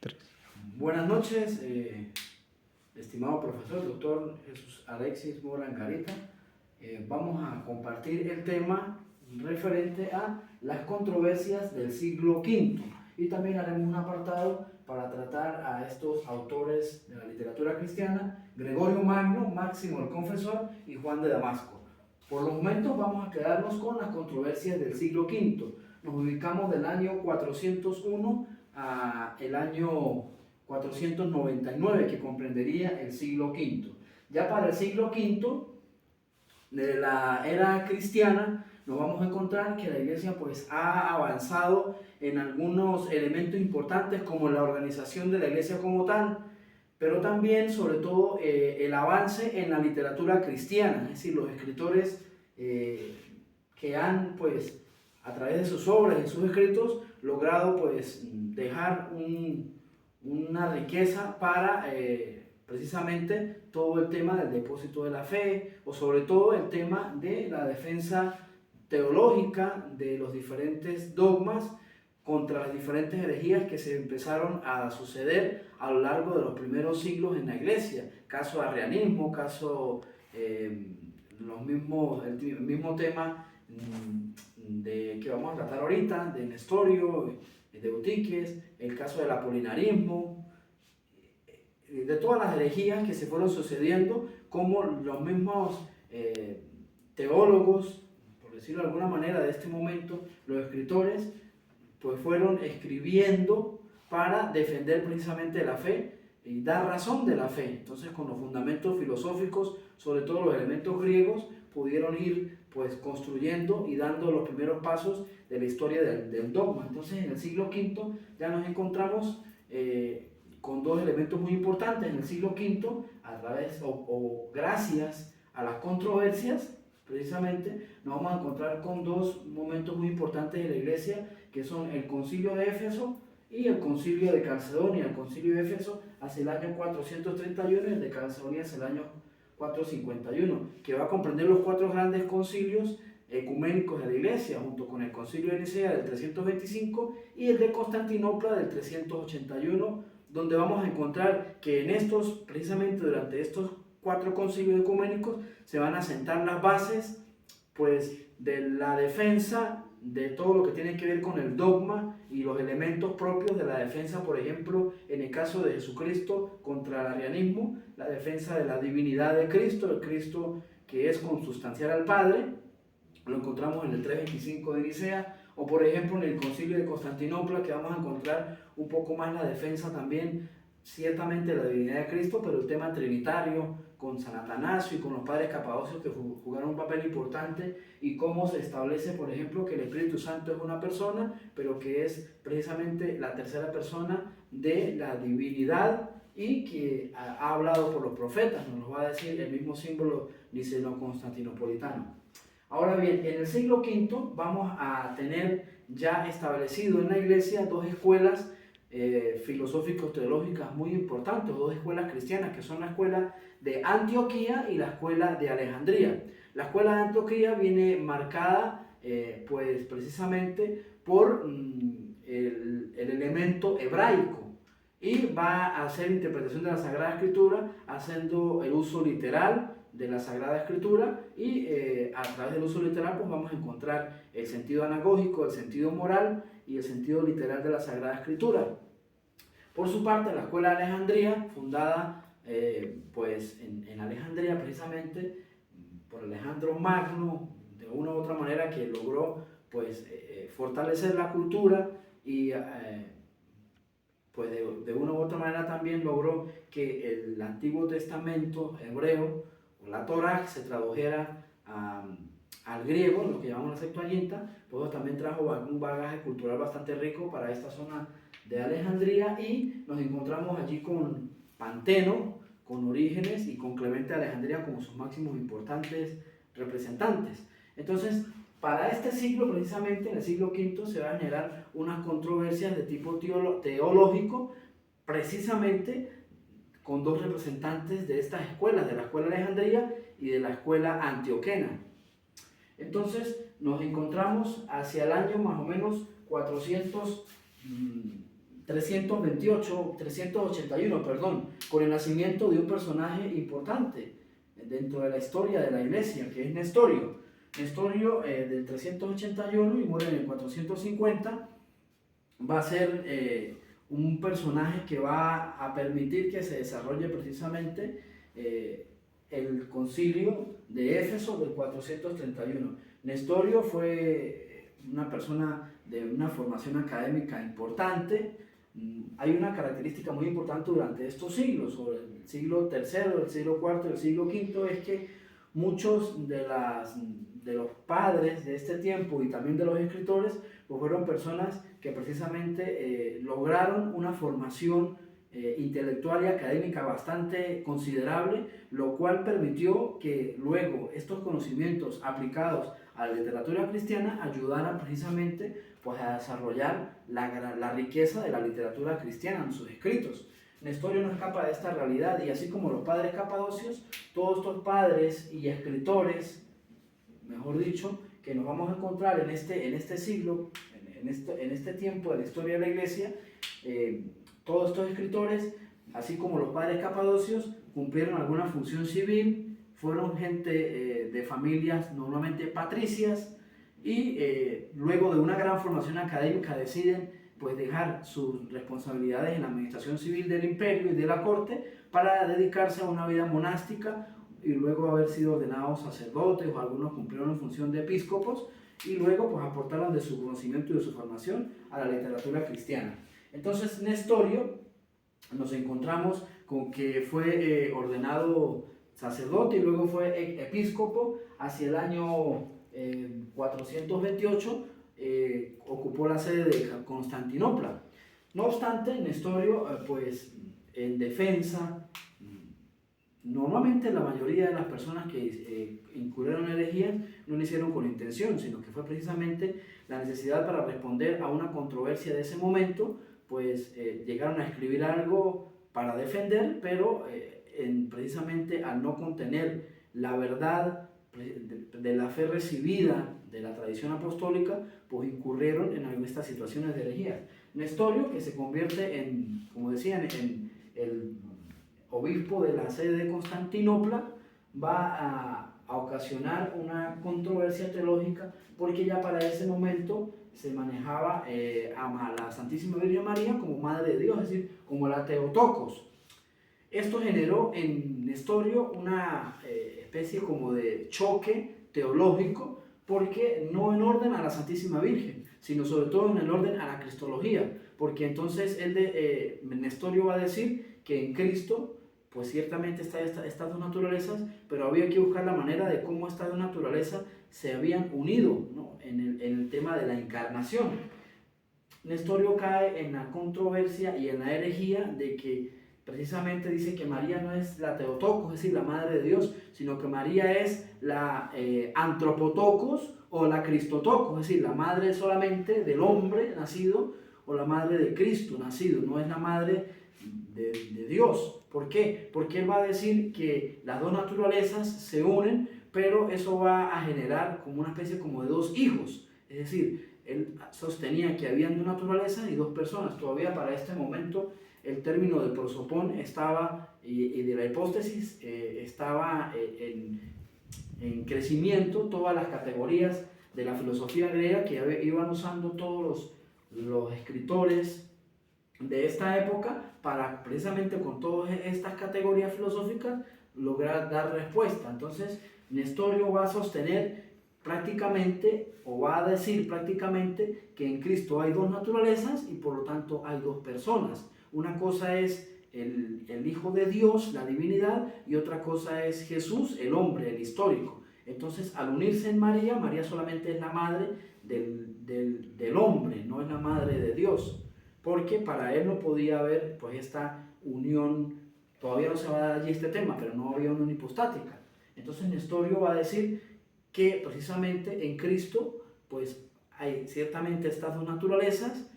Tres. Buenas noches, estimado profesor, doctor Jesús Alexis Mora Angarita. Vamos a compartir el tema referente a las controversias del siglo V y también haremos un apartado para tratar a estos autores de la literatura cristiana, Gregorio Magno, Máximo el Confesor y Juan de Damasco. Por los momentos vamos a quedarnos con las controversias del siglo V. Nos ubicamos del año 401 a el año 499, que comprendería el siglo V. Ya para el siglo V de la era cristiana nos vamos a encontrar que la iglesia pues ha avanzado en algunos elementos importantes como la organización de la iglesia como tal, pero también sobre todo el avance en la literatura cristiana, es decir, los escritores que han pues a través de sus obras y sus escritos logrado pues dejar una riqueza para precisamente todo el tema del depósito de la fe, o sobre todo el tema de la defensa teológica de los diferentes dogmas contra las diferentes herejías que se empezaron a suceder a lo largo de los primeros siglos en la iglesia. Caso arrianismo, caso el mismo tema que vamos a tratar ahorita, de Nestorio, de Eutiques, el caso del apolinarismo, de todas las herejías que se fueron sucediendo, como los mismos teólogos, por decirlo de alguna manera, de este momento, los escritores, pues fueron escribiendo para defender precisamente la fe y dar razón de la fe. Entonces, con los fundamentos filosóficos, sobre todo los elementos griegos, pudieron ir pues construyendo y dando los primeros pasos de la historia del dogma. Entonces, en el siglo V ya nos encontramos con dos elementos muy importantes. En el siglo V, a través o gracias a las controversias, precisamente, nos vamos a encontrar con dos momentos muy importantes de la iglesia, que son el concilio de Éfeso y el concilio de Calcedonia. El concilio de Éfeso hacia el año 431 y el de Calcedonia hacia el año 451, que va a comprender los cuatro grandes concilios ecuménicos de la iglesia, junto con el concilio de Nicea del 325 y el de Constantinopla del 381, donde vamos a encontrar que en estos, precisamente durante estos cuatro concilios ecuménicos, se van a sentar las bases pues de la defensa de todo lo que tiene que ver con el dogma y los elementos propios de la defensa, por ejemplo, en el caso de Jesucristo contra el arrianismo, la defensa de la divinidad de Cristo, el Cristo que es consustancial al Padre, lo encontramos en el 325 de Nicea, o por ejemplo en el concilio de Constantinopla, que vamos a encontrar un poco más la defensa también, ciertamente de la divinidad de Cristo, pero el tema trinitario, con San Atanasio y con los padres capadocios que jugaron un papel importante, y cómo se establece, por ejemplo, que el Espíritu Santo es una persona, pero que es precisamente la tercera persona de la divinidad y que ha hablado por los profetas, nos lo va a decir el mismo símbolo niceno-constantinopolitano. Ahora bien, en el siglo V vamos a tener ya establecido en la iglesia dos escuelas filosófico-teológicas muy importantes, dos escuelas cristianas, que son la escuela de Antioquía y la escuela de Alejandría. La escuela de Antioquía viene marcada pues precisamente por el elemento hebraico y va a hacer interpretación de la Sagrada Escritura haciendo el uso literal de la Sagrada Escritura, y a través del uso literal pues vamos a encontrar el sentido anagógico, el sentido moral y el sentido literal de la Sagrada Escritura. Por su parte, la escuela de Alejandría, fundada pues en Alejandría precisamente por Alejandro Magno, de una u otra manera, que logró pues fortalecer la cultura y pues de una u otra manera también logró que el Antiguo Testamento hebreo, la Torá, se tradujera al griego, lo que llamamos la Septuaginta. Pues también trajo un bagaje cultural bastante rico para esta zona de Alejandría, y nos encontramos allí con Panteno, con Orígenes y con Clemente de Alejandría como sus máximos importantes representantes. Entonces, para este siglo, precisamente en el siglo V, se van a generar unas controversias de tipo teológico, precisamente con dos representantes de estas escuelas, de la escuela de Alejandría y de la escuela antioquena. Entonces nos encontramos hacia el año más o menos 430 381, perdón, con el nacimiento de un personaje importante dentro de la historia de la iglesia, que es Nestorio. Nestorio del 381 y muere en el 450, va a ser un personaje que va a permitir que se desarrolle precisamente el concilio de Éfeso del 431. Nestorio fue una persona de una formación académica importante. Hay una característica muy importante durante estos siglos, sobre el siglo III, el siglo IV y el siglo V, es que muchos de los padres de este tiempo y también de los escritores pues fueron personas que precisamente lograron una formación intelectual y académica bastante considerable, lo cual permitió que luego estos conocimientos aplicados a la literatura cristiana ayudaran precisamente pues, a desarrollar la riqueza de la literatura cristiana en sus escritos. Nestorio no escapa de esta realidad, y así como los padres capadocios, todos estos padres y escritores, mejor dicho, que nos vamos a encontrar en este siglo, en este tiempo de la historia de la iglesia, todos estos escritores, así como los padres capadocios, cumplieron alguna función civil, fueron gente de familias normalmente patricias, y luego de una gran formación académica deciden pues dejar sus responsabilidades en la administración civil del imperio y de la corte para dedicarse a una vida monástica, y luego haber sido ordenados sacerdotes, o algunos cumplieron función de episcopos, y luego pues aportaron de su conocimiento y de su formación a la literatura cristiana. Entonces Nestorio, nos encontramos con que fue ordenado sacerdote y luego fue episcopo hacia el año 428, ocupó la sede de Constantinopla. No obstante, Nestorio, pues en defensa, normalmente la mayoría de las personas que incurrieron en herejía no lo hicieron con intención, sino que fue precisamente la necesidad para responder a una controversia de ese momento, pues llegaron a escribir algo para defender, pero precisamente al no contener la verdad de la fe recibida de la tradición apostólica, pues incurrieron en estas situaciones de herejía. Nestorio, que se convierte en, como decían, en el obispo de la sede de Constantinopla, va a ocasionar una controversia teológica, porque ya para ese momento se manejaba a la Santísima Virgen María como Madre de Dios, es decir, como la Theotokos. Esto generó en Nestorio una especie como de choque teológico, porque no en orden a la Santísima Virgen, sino sobre todo en el orden a la cristología, porque entonces Nestorio va a decir que en Cristo pues ciertamente están estas dos naturalezas, pero había que buscar la manera de cómo estas dos naturalezas se habían unido, ¿no? en el tema de la encarnación. Nestorio cae en la controversia y en la herejía de que precisamente dice que María no es la Theotokos, es decir, la Madre de Dios, sino que María es la Anthropotokos o la Cristotokos, es decir, la madre solamente del hombre nacido o la madre de Cristo nacido, no es la madre de Dios. ¿Por qué? Porque él va a decir que las dos naturalezas se unen, pero eso va a generar como una especie como de dos hijos. Es decir, él sostenía que habían dos naturalezas y dos personas. Todavía para este momento el término de prosopón estaba, y de la hipóstasis, estaba en crecimiento. Todas las categorías de la filosofía griega que iban usando todos los escritores de esta época para precisamente con todas estas categorías filosóficas lograr dar respuesta. Entonces Nestorio va a sostener prácticamente, o va a decir prácticamente, que en Cristo hay dos naturalezas y por lo tanto hay dos personas. Una cosa es el Hijo de Dios, la divinidad, y otra cosa es Jesús, el hombre, el histórico. Entonces, al unirse en María, María solamente es la madre del hombre, no es la madre de Dios, porque para él no podía haber pues esta unión. Todavía no se va a dar allí este tema, pero no había unión hipostática. Entonces Nestorio va a decir que precisamente en Cristo pues hay ciertamente estas dos naturalezas,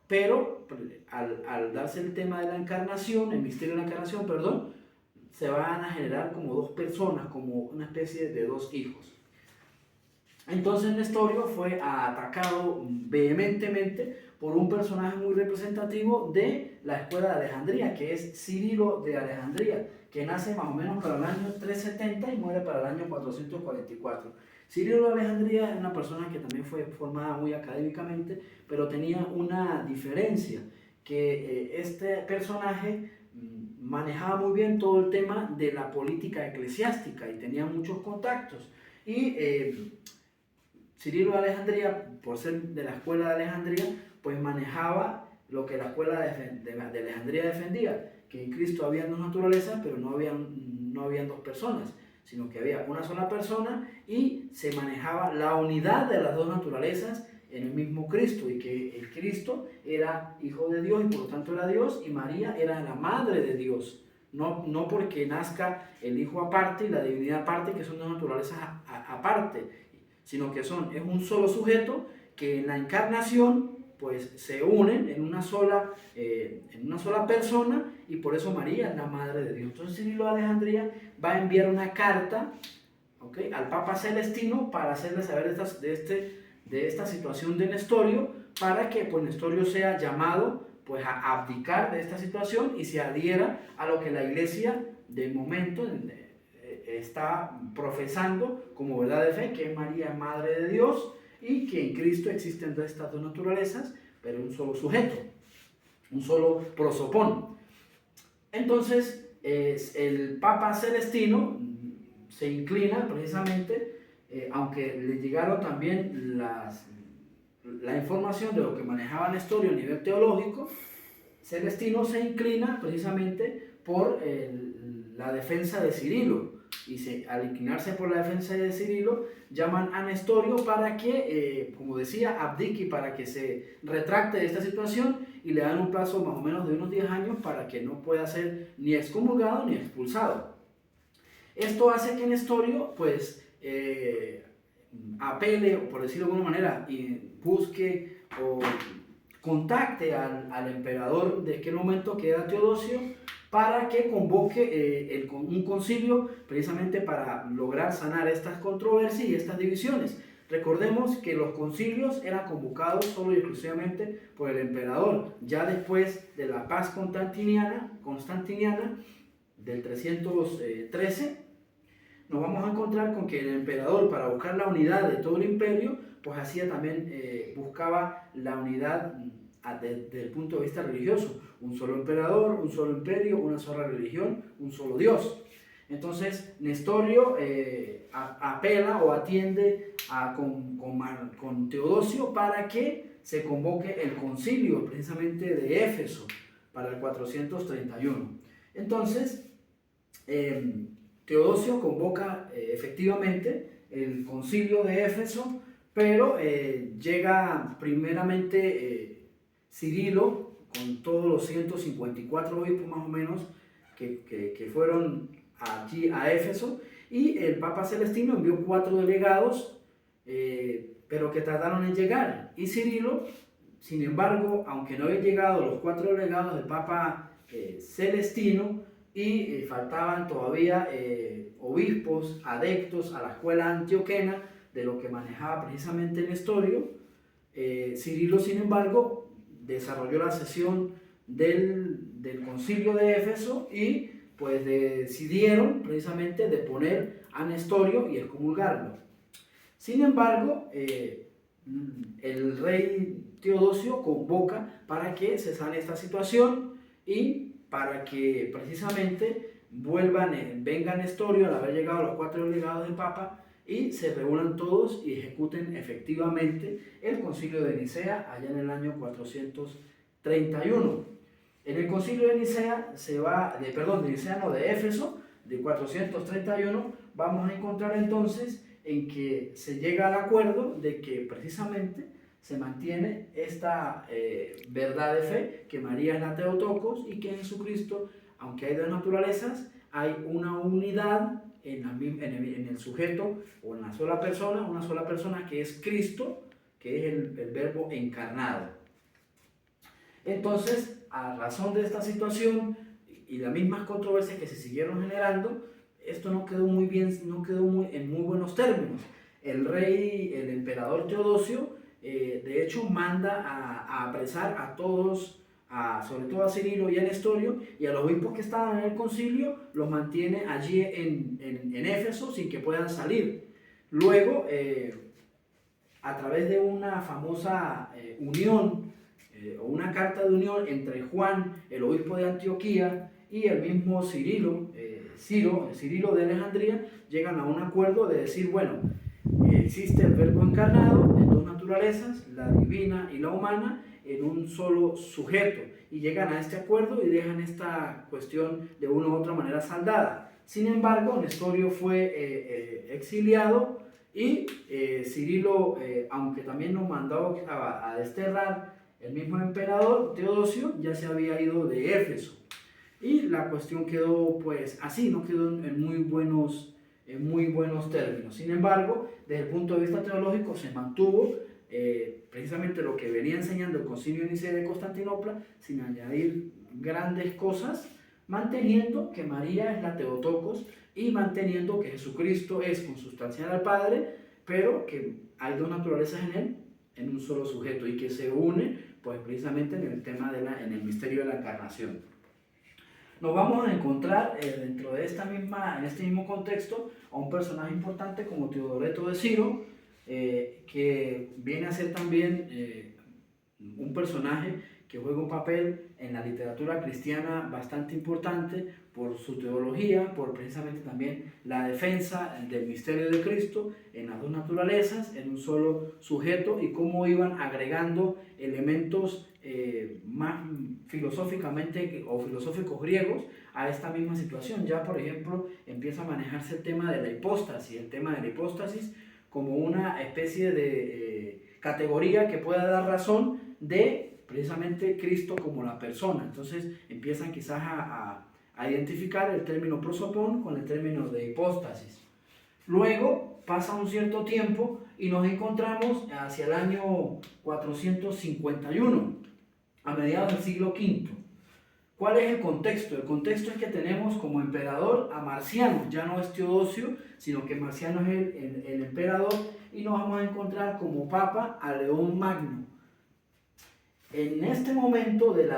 pero al darse el tema de la encarnación, el misterio de la encarnación, perdón, se van a generar como dos personas, como una especie de dos hijos. Entonces Nestorio fue atacado vehementemente por un personaje muy representativo de la escuela de Alejandría, que es Cirilo de Alejandría, que nace más o menos para el año 370 y muere para el año 444. Cirilo de Alejandría es una persona que también fue formada muy académicamente, pero tenía una diferencia, que este personaje manejaba muy bien todo el tema de la política eclesiástica y tenía muchos contactos. Y Cirilo de Alejandría, por ser de la escuela de Alejandría, pues manejaba lo que la escuela de Alejandría defendía, que en Cristo había dos naturalezas, pero no habían dos personas, sino que había una sola persona y se manejaba la unidad de las dos naturalezas en el mismo Cristo, y que el Cristo era hijo de Dios y por lo tanto era Dios, y María era la madre de Dios. No porque nazca el hijo aparte y la divinidad aparte, que son dos naturalezas aparte, sino que es un solo sujeto que en la encarnación pues se unen en una sola persona, y por eso María es la madre de Dios. Entonces Cirilo de Alejandría va a enviar una carta, ¿okay?, al Papa Celestino para hacerle saber de esta situación de Nestorio, para que pues Nestorio sea llamado pues a abdicar de esta situación y se adhiera a lo que la Iglesia del momento está profesando como verdad de fe, que es María Madre de Dios, y que en Cristo existen estas dos naturalezas, pero un solo sujeto, un solo prosopón. Entonces el Papa Celestino se inclina precisamente, aunque le llegaron también la información de lo que manejaba Nestorio a nivel teológico, Celestino se inclina precisamente por la defensa de Cirilo, y al inclinarse por la defensa de Cirilo, llaman a Nestorio para que, como decía, abdique, para que se retracte de esta situación, y le dan un plazo más o menos de unos 10 años para que no pueda ser ni excomulgado ni expulsado. Esto hace que Nestorio pues apele, o por decirlo de alguna manera, y busque o contacte al emperador de aquel momento, que era Teodosio, para que convoque un concilio precisamente para lograr sanar estas controversias y estas divisiones. Recordemos que los concilios eran convocados solo y exclusivamente por el emperador. Ya después de la paz constantiniana del 313, nos vamos a encontrar con que el emperador, para buscar la unidad de todo el imperio, pues hacía también, buscaba la unidad desde el punto de vista religioso. Un solo emperador, un solo imperio, una sola religión, un solo Dios. Entonces Nestorio apela o atiende con Teodosio para que se convoque el concilio precisamente de Éfeso para el 431. Entonces Teodosio convoca efectivamente el concilio de Éfeso, pero llega primeramente Cirilo con todos los 154 obispos más o menos que fueron allí a Éfeso, y el Papa Celestino envió 4 delegados, pero que tardaron en llegar, y Cirilo, sin embargo, aunque no habían llegado los 4 delegados del Papa Celestino, y faltaban todavía obispos adeptos a la escuela antioquena de lo que manejaba precisamente Nestorio, Cirilo, sin embargo, desarrolló la sesión del concilio de Éfeso, y pues decidieron precisamente deponer a Nestorio y excomulgarlo. Sin embargo, el rey Teodosio convoca para que se sane esta situación y para que precisamente venga Nestorio al haber llegado los 4 delegados del Papa, y se reúnan todos y ejecuten efectivamente el concilio de Nicea allá en el año 431. En el concilio de Nicea de Éfeso, de 431, vamos a encontrar entonces en que se llega al acuerdo de que precisamente se mantiene esta verdad de fe, que María es la Theotokos, y que en Jesucristo, aunque hay dos naturalezas, hay una unidad en el sujeto, o en una sola persona que es Cristo, que es el verbo encarnado. Entonces, a razón de esta situación y las mismas controversias que se siguieron generando, esto no quedó muy bien, en muy buenos términos. El emperador Teodosio de hecho manda a apresar a todos, sobre todo a Cirilo y a Nestorio, y a los obispos que estaban en el concilio, los mantiene allí en Éfeso sin que puedan salir. Luego, a través de una famosa unión, o una carta de unión entre Juan, el obispo de Antioquía, y el mismo Cirilo, Cirilo de Alejandría, llegan a un acuerdo de decir, bueno, existe el verbo encarnado en dos naturalezas, la divina y la humana, en un solo sujeto, y llegan a este acuerdo y dejan esta cuestión de una u otra manera saldada. Sin embargo, Nestorio fue exiliado y Cirilo, aunque también nos mandó a desterrar el mismo emperador Teodosio, ya se había ido de Éfeso. Y la cuestión quedó pues así, no quedó en muy buenos términos. Sin embargo, desde el punto de vista teológico se mantuvo precisamente lo que venía enseñando el Concilio de Nicea de Constantinopla, sin añadir grandes cosas, manteniendo que María es la Theotokos y manteniendo que Jesucristo es consustancial al Padre, pero que hay dos naturalezas en él, en un solo sujeto, y que se une pues precisamente en el tema en el misterio de la encarnación. Nos vamos a encontrar dentro de en este mismo contexto a un personaje importante como Teodoreto de Ciro, que viene a ser también un personaje que juega un papel en la literatura cristiana bastante importante por su teología, por precisamente también la defensa del misterio de Cristo en las dos naturalezas, en un solo sujeto, y cómo iban agregando elementos más filosóficamente o filosóficos griegos a esta misma situación. Ya, por ejemplo, empieza a manejarse el tema de la hipóstasis como una especie de categoría que pueda dar razón de precisamente Cristo como la persona. Entonces empiezan quizás a identificar el término prosopón con el término de hipóstasis. Luego pasa un cierto tiempo y nos encontramos hacia el año 451, a mediados del siglo V. ¿Cuál es el contexto? El contexto es que tenemos como emperador a Marciano, ya no es Teodosio, sino que Marciano es el emperador, y nos vamos a encontrar como papa a León Magno. En este momento del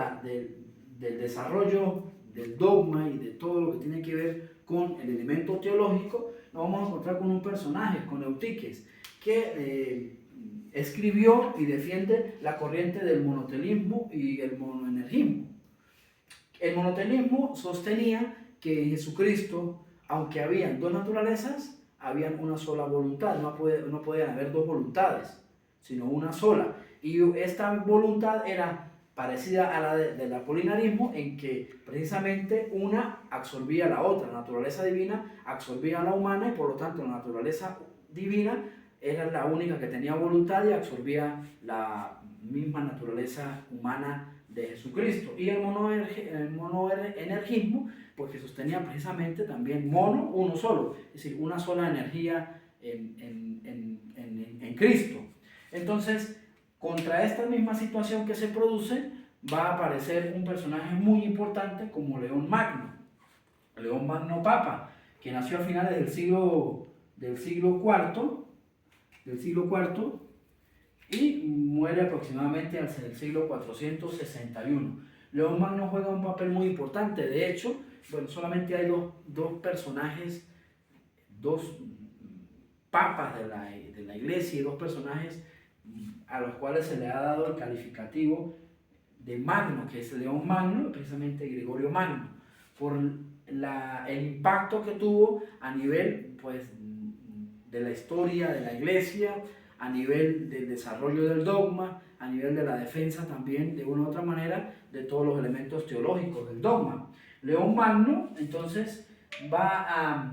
desarrollo del dogma y de todo lo que tiene que ver con el elemento teológico, nos vamos a encontrar con un personaje, con Eutiques, que escribió y defiende la corriente del monotelismo y el monoenergismo. El monotelismo sostenía que en Jesucristo, aunque habían dos naturalezas, habían una sola voluntad, no podían haber dos voluntades, sino una sola. Y esta voluntad era parecida a la del apolinarismo, en que precisamente una absorbía a la otra. La naturaleza divina absorbía a la humana, y por lo tanto la naturaleza divina era la única que tenía voluntad y absorbía la misma naturaleza humana de Jesucristo. Y el monoenergismo, pues que sostenía precisamente también uno solo, es decir, una sola energía en Cristo. Entonces, contra esta misma situación que se produce, va a aparecer un personaje muy importante como León Magno Papa, que nació a finales del siglo IV, y muere aproximadamente hacia el siglo 461. León Magno juega un papel muy importante. De hecho, bueno, solamente hay dos personajes, dos papas de la iglesia, y dos personajes a los cuales se le ha dado el calificativo de Magno, que es León Magno, precisamente Gregorio Magno, por el impacto que tuvo a nivel pues, de la historia de la iglesia, a nivel del desarrollo del dogma, a nivel de la defensa también, de una u otra manera, de todos los elementos teológicos del dogma. León Magno, entonces, va a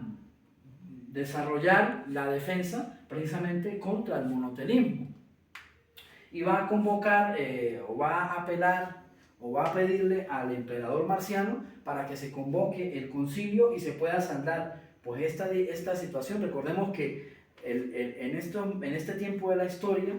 desarrollar la defensa precisamente contra el monotelismo, y va a convocar, o va a apelar, o va a pedirle al emperador Marciano para que se convoque el concilio y se pueda saldar pues esta situación. Recordemos que en este tiempo de la historia,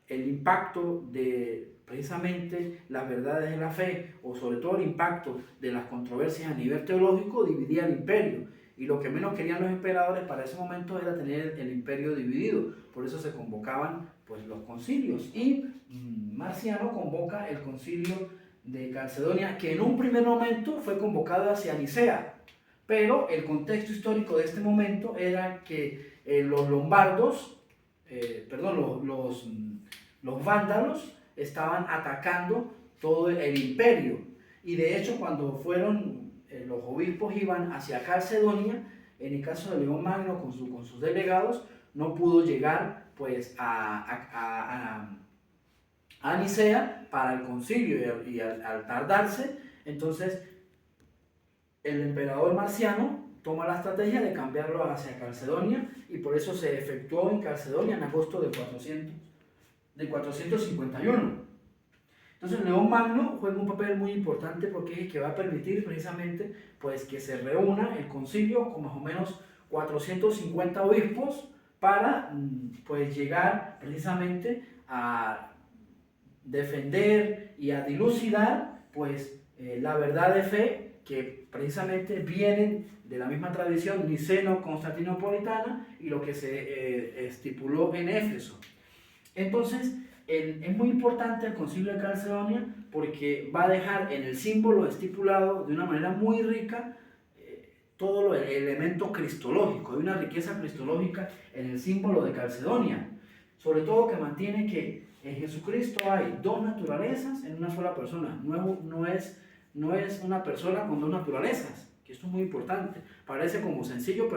el impacto de precisamente las verdades de la fe, o sobre todo el impacto de las controversias a nivel teológico, dividía el imperio. Y lo que menos querían los emperadores para ese momento era tener el imperio dividido. Por eso se convocaban pues, los concilios. Y Marciano convoca el concilio de Calcedonia, que en un primer momento fue convocado hacia Nicea, pero el contexto histórico de este momento era que los lombardos, los vándalos estaban atacando todo el imperio, y de hecho cuando fueron los obispos iban hacia Calcedonia, en el caso de León Magno con sus delegados, no pudo llegar pues a Nicea para el concilio, y al tardarse, entonces el emperador Marciano toma la estrategia de cambiarlo hacia Calcedonia, y por eso se efectuó en Calcedonia en agosto de 451. Entonces León Magno juega un papel muy importante, porque es el que va a permitir precisamente pues, que se reúna el concilio con más o menos 450 obispos para pues, llegar precisamente a defender y a dilucidar pues, la verdad de fe, que precisamente vienen de la misma tradición niceno-constantinopolitana y lo que se estipuló en Éfeso. Entonces, es muy importante el concilio de Calcedonia, porque va a dejar en el símbolo estipulado de una manera muy rica todo el elemento cristológico. Hay una riqueza cristológica en el símbolo de Calcedonia, sobre todo que mantiene que en Jesucristo hay dos naturalezas en una sola persona. No es una persona con dos naturalezas, que esto es muy importante. Parece como sencillo,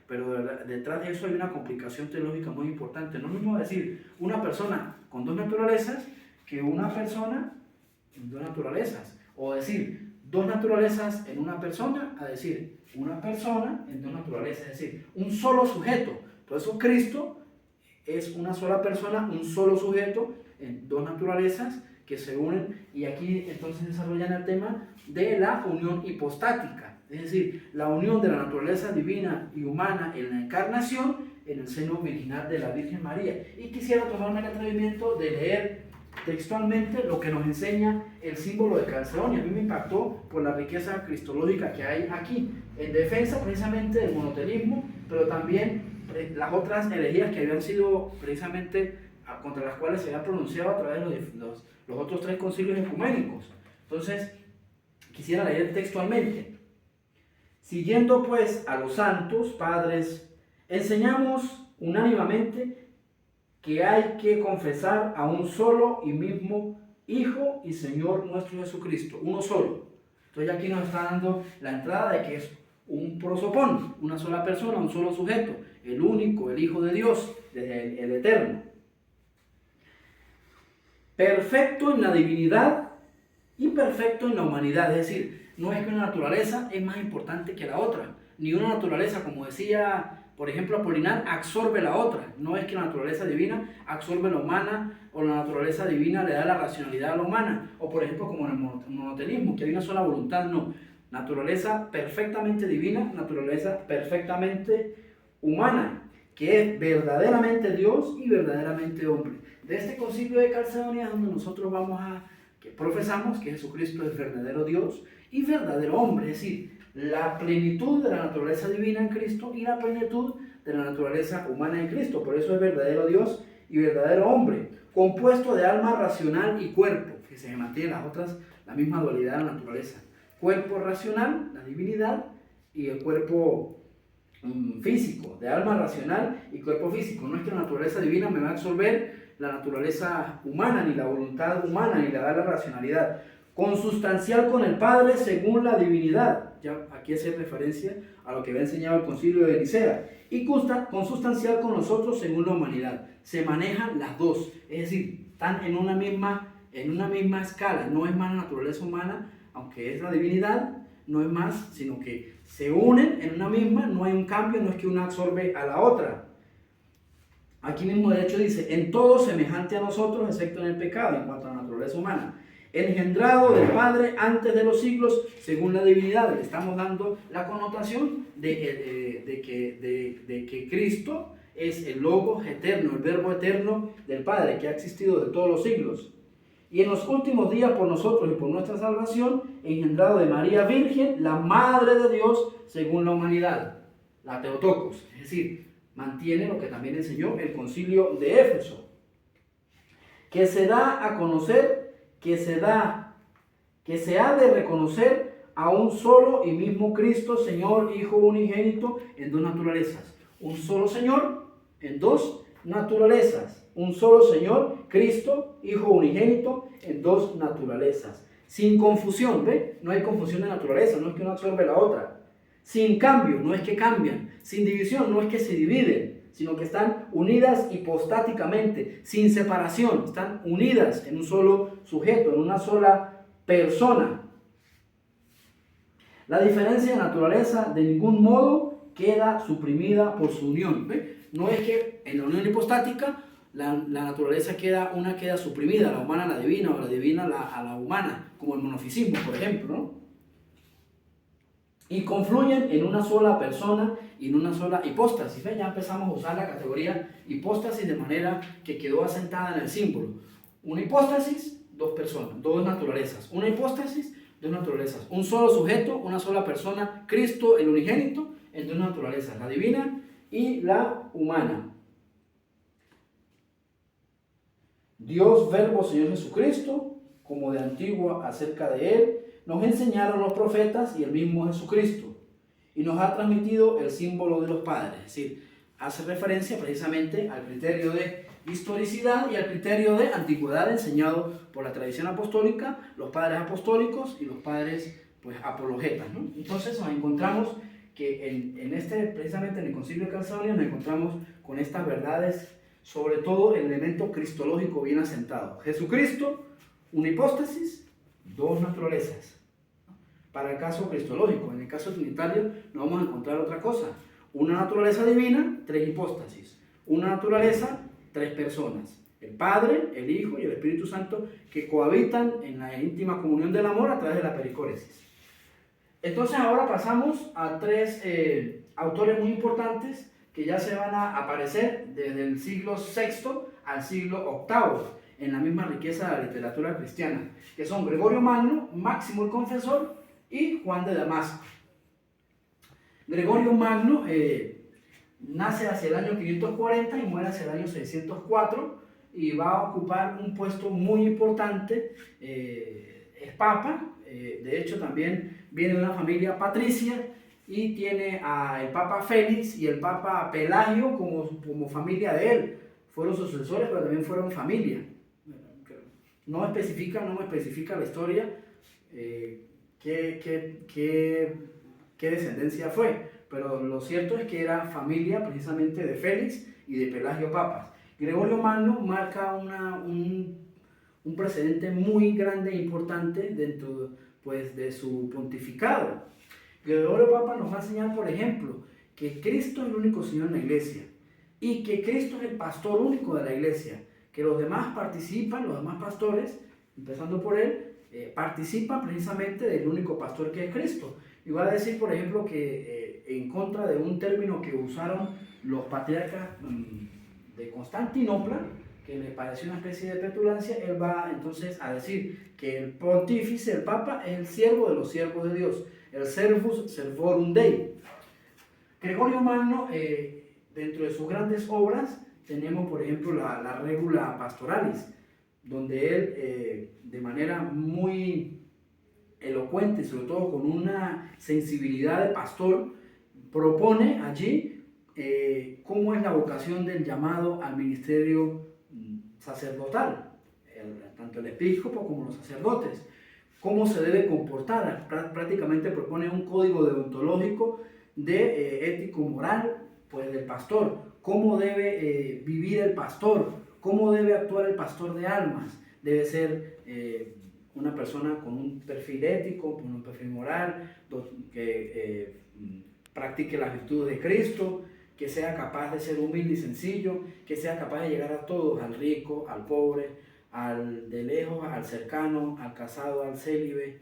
pero detrás de eso hay una complicación teológica muy importante. No es lo mismo decir una persona con dos naturalezas que una persona en dos naturalezas, o decir dos naturalezas en una persona, a decir una persona en dos naturalezas, es decir, un solo sujeto. Por eso Cristo es una sola persona, un solo sujeto en dos naturalezas que se unen, y aquí entonces desarrollan el tema de la unión hipostática, es decir, la unión de la naturaleza divina y humana en la encarnación en el seno virginal de la Virgen María. Y quisiera tomarme el atrevimiento de leer textualmente lo que nos enseña el símbolo de Calcedonia. A mí me impactó por la riqueza cristológica que hay aquí, en defensa precisamente del monoteísmo, pero también las otras herejías que habían sido precisamente contra las cuales se había pronunciado a través de los otros tres concilios ecuménicos. Entonces, quisiera leer textualmente. Siguiendo pues a los santos padres, enseñamos unánimemente que hay que confesar a un solo y mismo Hijo y Señor nuestro Jesucristo, uno solo. Entonces aquí nos está dando la entrada de que es un prosopón, una sola persona, un solo sujeto, el único, el Hijo de Dios, desde el Eterno. Perfecto en la divinidad y perfecto en la humanidad, es decir, no es que una naturaleza es más importante que la otra, ni una naturaleza, como decía por ejemplo Apolinar, absorbe la otra. No es que la naturaleza divina absorbe la humana, o la naturaleza divina le da la racionalidad a la humana, o por ejemplo como en el monoteísmo, que hay una sola voluntad. No, naturaleza perfectamente divina, naturaleza perfectamente humana, que es verdaderamente Dios y verdaderamente hombre. De este concilio de Calcedonia es donde nosotros que profesamos que Jesucristo es verdadero Dios y verdadero hombre, es decir, la plenitud de la naturaleza divina en Cristo y la plenitud de la naturaleza humana en Cristo. Por eso es verdadero Dios y verdadero hombre, compuesto de alma racional y cuerpo, que se mantiene la misma dualidad de la naturaleza. Cuerpo racional, la divinidad, y el cuerpo físico, de alma racional y cuerpo físico. No es que la naturaleza divina me va a absorber la naturaleza humana, ni la voluntad humana, ni la racionalidad. Consustancial con el Padre según la divinidad. Ya aquí hace referencia a lo que había enseñado el concilio de Nicea. Y consustancial con nosotros según la humanidad. Se manejan las dos, es decir, están en una misma escala. No es más la naturaleza humana, aunque es la divinidad, no es más, sino que se unen en una misma, no hay un cambio, no es que una absorbe a la otra. Aquí mismo de hecho dice, en todo semejante a nosotros, excepto en el pecado, en cuanto a la naturaleza humana. Engendrado del Padre antes de los siglos, según la divinidad. Le estamos dando la connotación de que Cristo es el Logos eterno, el Verbo eterno del Padre, que ha existido de todos los siglos. Y en los últimos días por nosotros y por nuestra salvación, engendrado de María Virgen, la Madre de Dios, según la humanidad, la Theotokos. Es decir, mantiene lo que también enseñó el concilio de Éfeso. que se da a conocer, que se ha de reconocer a un solo y mismo Cristo, Señor, Hijo unigénito, en dos naturalezas. Un solo Señor en dos naturalezas. Un solo Señor, Cristo, Hijo unigénito, en dos naturalezas. Sin confusión, ¿ve? No hay confusión de naturaleza, no es que una absorbe la otra. Sin cambio, no es que cambian. Sin división, no es que se dividen, sino que están unidas hipostáticamente, sin separación, están unidas en un solo sujeto, en una sola persona. La diferencia de naturaleza de ningún modo queda suprimida por su unión. ¿Ve? No es que en la unión hipostática la naturaleza queda suprimida, la humana a la divina o la divina a la humana, como el monofisismo, por ejemplo, ¿no? Y confluyen en una sola persona y en una sola hipóstasis. ¿Ven? Ya empezamos a usar la categoría hipóstasis de manera que quedó asentada en el símbolo. Una hipóstasis, dos personas, dos naturalezas. Una hipóstasis, dos naturalezas. Un solo sujeto, una sola persona, Cristo el unigénito, en dos naturalezas, la divina y la humana. Dios, Verbo, Señor Jesucristo, como de antiguo acerca de Él, nos enseñaron los profetas y el mismo Jesucristo, y nos ha transmitido el símbolo de los padres. Es decir, hace referencia precisamente al criterio de historicidad y al criterio de antigüedad enseñado por la tradición apostólica, los padres apostólicos y los padres pues apologetas, ¿no? Entonces nos encontramos que precisamente en el Concilio de Calcedonia nos encontramos con estas verdades, sobre todo el elemento cristológico bien asentado. Jesucristo, una hipóstasis, dos naturalezas. Para el caso cristológico, en el caso trinitario, no vamos a encontrar otra cosa. Una naturaleza divina, tres hipóstasis. Una naturaleza, tres personas. El Padre, el Hijo y el Espíritu Santo, que cohabitan en la íntima comunión del amor a través de la pericóresis. Entonces ahora pasamos a tres autores muy importantes que ya se van a aparecer desde el siglo VI al siglo VIII en la misma riqueza de la literatura cristiana, que son Gregorio Magno, Máximo el Confesor y Juan de Damasco. Gregorio Magno nace hacia el año 540 y muere hacia el año 604 y va a ocupar un puesto muy importante, es papa, de hecho también viene de una familia patricia y tiene al papa Félix y el papa Pelagio como familia de él. Fueron sucesores, pero también fueron familia. No me especifica la historia qué descendencia fue, pero lo cierto es que era familia precisamente de Félix y de Pelagio papas. Gregorio Magno marca un precedente muy grande e importante dentro pues, de su pontificado. Gregorio Papa nos va a enseñar, por ejemplo, que Cristo es el único Señor en la iglesia y que Cristo es el pastor único de la iglesia, que los demás participan, los demás pastores, empezando por él, participan precisamente del único pastor que es Cristo. Y va a decir, por ejemplo, que en contra de un término que usaron los patriarcas de Constantinopla, que le pareció una especie de petulancia, él va entonces a decir que el pontífice, el papa, es el siervo de los siervos de Dios, el servus servorum Dei. Gregorio Magno, dentro de sus grandes obras, tenemos por ejemplo la Regula Pastoralis, donde él de manera muy elocuente, sobre todo con una sensibilidad de pastor, propone allí cómo es la vocación del llamado al ministerio sacerdotal, tanto el episcopo como los sacerdotes, cómo se debe comportar. Prácticamente propone un código deontológico de ético-moral pues, del pastor, cómo debe vivir el pastor, cómo debe actuar el pastor de almas. Debe ser una persona con un perfil ético, con un perfil moral, que practique las virtudes de Cristo, que sea capaz de ser humilde y sencillo, que sea capaz de llegar a todos, al rico, al pobre, al de lejos, al cercano, al casado, al célibe.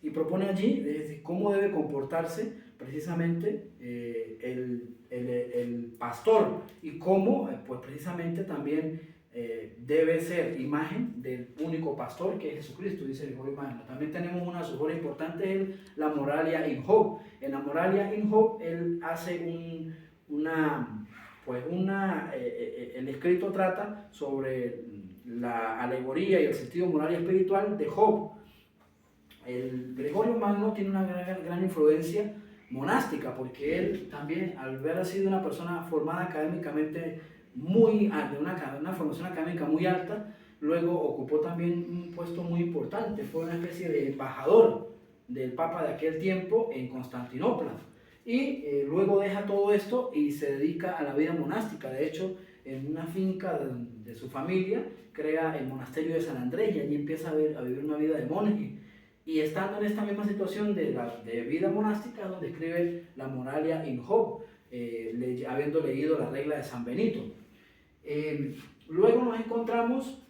Y propone allí cómo debe comportarse precisamente el pastor y cómo pues precisamente también debe ser imagen del único pastor que es Jesucristo, dice Gregorio Magno. También tenemos una de sus obras importantes, es la Moralia in Hoc. En la Moralia in Hoc él hace el escrito trata sobre la alegoría y el sentido moral y espiritual de Job. El Gregorio Magno tiene una gran influencia monástica, porque él también, al haber sido una persona formada académicamente muy alta, una formación académica muy alta, luego ocupó también un puesto muy importante, fue una especie de embajador del Papa de aquel tiempo en Constantinopla. Y luego deja todo esto y se dedica a la vida monástica. De hecho, en una finca de su familia, crea el monasterio de San Andrés y allí empieza a vivir una vida de monje. Y estando en esta misma situación de vida monástica, es donde escribe la Moralia in Job, habiendo leído la regla de San Benito. Luego nos encontramos,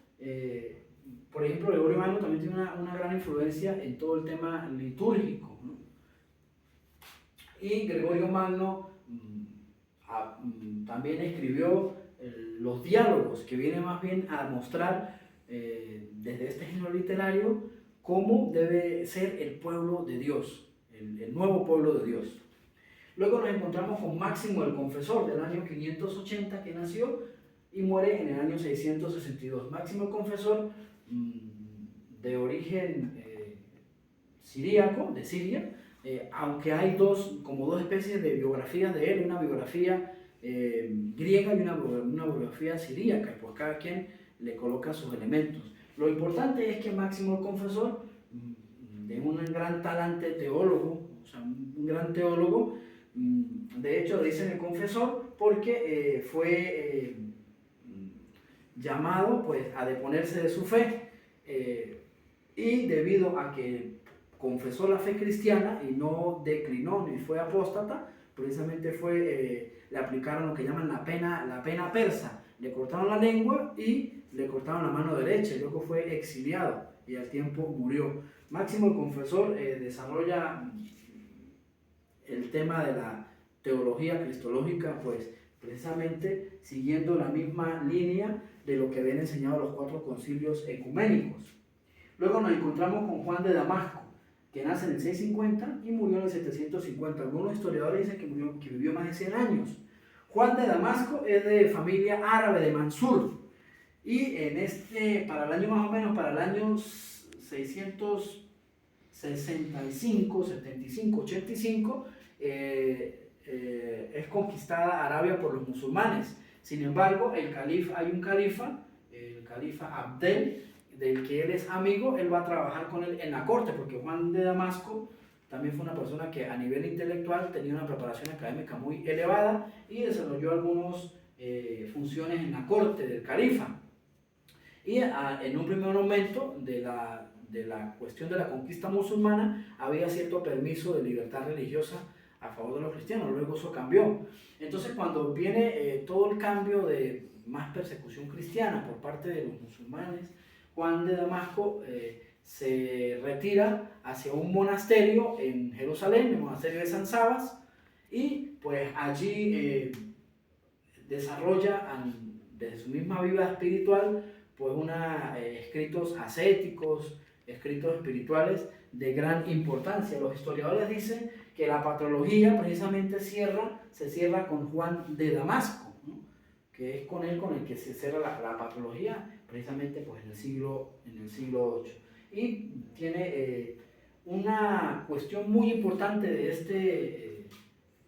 por ejemplo, Gregorio Magno también tiene una gran influencia en todo el tema litúrgico, ¿no? Y Gregorio Magno también escribió los diálogos, que vienen más bien a mostrar desde este género literario cómo debe ser el pueblo de Dios, el nuevo pueblo de Dios. Luego nos encontramos con Máximo el Confesor, del año 580, que nació y muere en el año 662. Máximo el Confesor, de origen siríaco, de Siria, aunque hay dos especies de biografías de él, una biografía griega y una biografía siríaca, pues cada quien le coloca sus elementos. Lo importante es que Máximo el Confesor, de un gran talante teólogo, o sea, un gran teólogo, de hecho le dicen el confesor porque fue llamado pues a deponerse de su fe, y debido a que confesó la fe cristiana y no declinó ni fue apóstata, precisamente le aplicaron lo que llaman la pena persa. Le cortaron la lengua y le cortaron la mano derecha, y luego fue exiliado y al tiempo murió. Máximo el Confesor desarrolla el tema de la teología cristológica, pues precisamente siguiendo la misma línea de lo que habían enseñado los 4 concilios ecuménicos. Luego nos encontramos con Juan de Damasco, que nace en el 650 y murió en el 750. Algunos historiadores dicen que vivió más de 100 años. Juan de Damasco es de familia árabe de Mansur, y para el año más o menos, para el año 665, 75, 85, es conquistada Arabia por los musulmanes. Sin embargo, hay un califa, el califa Abdel, del que él es amigo. Él va a trabajar con él en la corte, porque Juan de Damasco también fue una persona que a nivel intelectual tenía una preparación académica muy elevada y desarrolló algunas funciones en la corte del califa. Y en un primer momento de la cuestión de la conquista musulmana había cierto permiso de libertad religiosa a favor de los cristianos, luego eso cambió. Entonces, cuando viene todo el cambio de más persecución cristiana por parte de los musulmanes, Juan de Damasco se retira hacia un monasterio en Jerusalén, el monasterio de San Sabas, y pues allí desarrolla desde su misma vida espiritual pues escritos ascéticos, escritos espirituales de gran importancia. Los historiadores dicen que la patrología precisamente se cierra con Juan de Damasco, ¿no? Que es con él con el que se cierra la patrología, precisamente pues en el siglo VIII. Y tiene una cuestión muy importante de este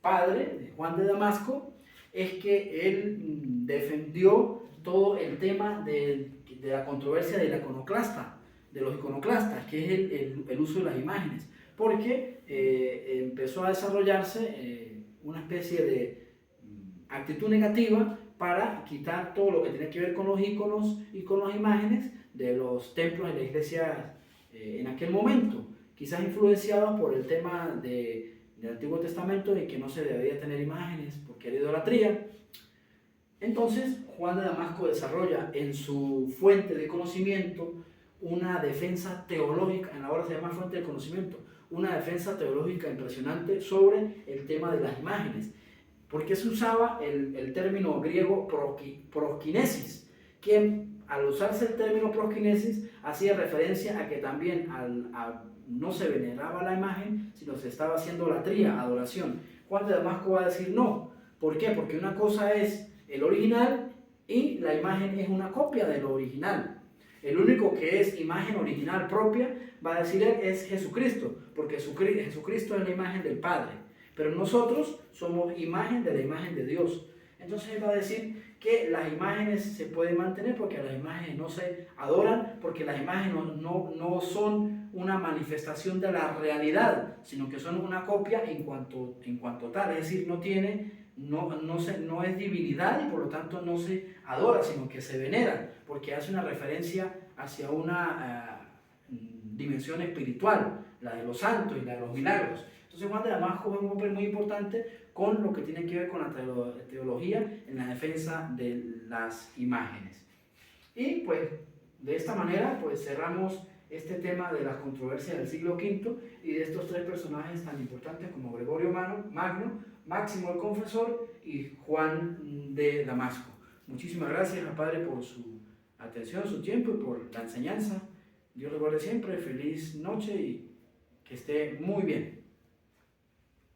padre, de Juan de Damasco, es que él defendió todo el tema de la controversia de los iconoclastas, que es el uso de las imágenes, porque empezó a desarrollarse una especie de actitud negativa para quitar todo lo que tiene que ver con los iconos y con las imágenes de los templos de la iglesia en aquel momento, quizás influenciados por el tema del Antiguo Testamento de que no se debía tener imágenes porque era idolatría. Entonces Juan de Damasco desarrolla en su fuente de conocimiento una defensa teológica, en la obra se llama Fuente del Conocimiento, una defensa teológica impresionante sobre el tema de las imágenes. Porque se usaba el término griego proskinesis, que al usarse el término proskinesis hacía referencia a que también no se veneraba la imagen, sino se estaba haciendo latría, adoración. Juan de Damasco va a decir no. ¿Por qué? Porque una cosa es el original y la imagen es una copia de lo original. El único que es imagen original propia, va a decir él, es Jesucristo, porque Jesucristo es la imagen del Padre, pero nosotros somos imagen de la imagen de Dios. Entonces él va a decir que las imágenes se pueden mantener porque las imágenes no se adoran, porque las imágenes no son una manifestación de la realidad, sino que son una copia en cuanto tal, es decir, no es divinidad y por lo tanto no se adora, sino que se venera, porque hace una referencia hacia una dimensión espiritual, la de los santos y la de los milagros. Entonces Juan de Damasco es un hombre muy importante con lo que tiene que ver con la teología en la defensa de las imágenes. Y pues de esta manera pues cerramos este tema de las controversias del siglo V y de estos tres personajes tan importantes como Gregorio Magno, Máximo el Confesor y Juan de Damasco. Muchísimas gracias al Padre por su atención, su tiempo y por la enseñanza. Dios le guarde siempre, feliz noche y que esté muy bien.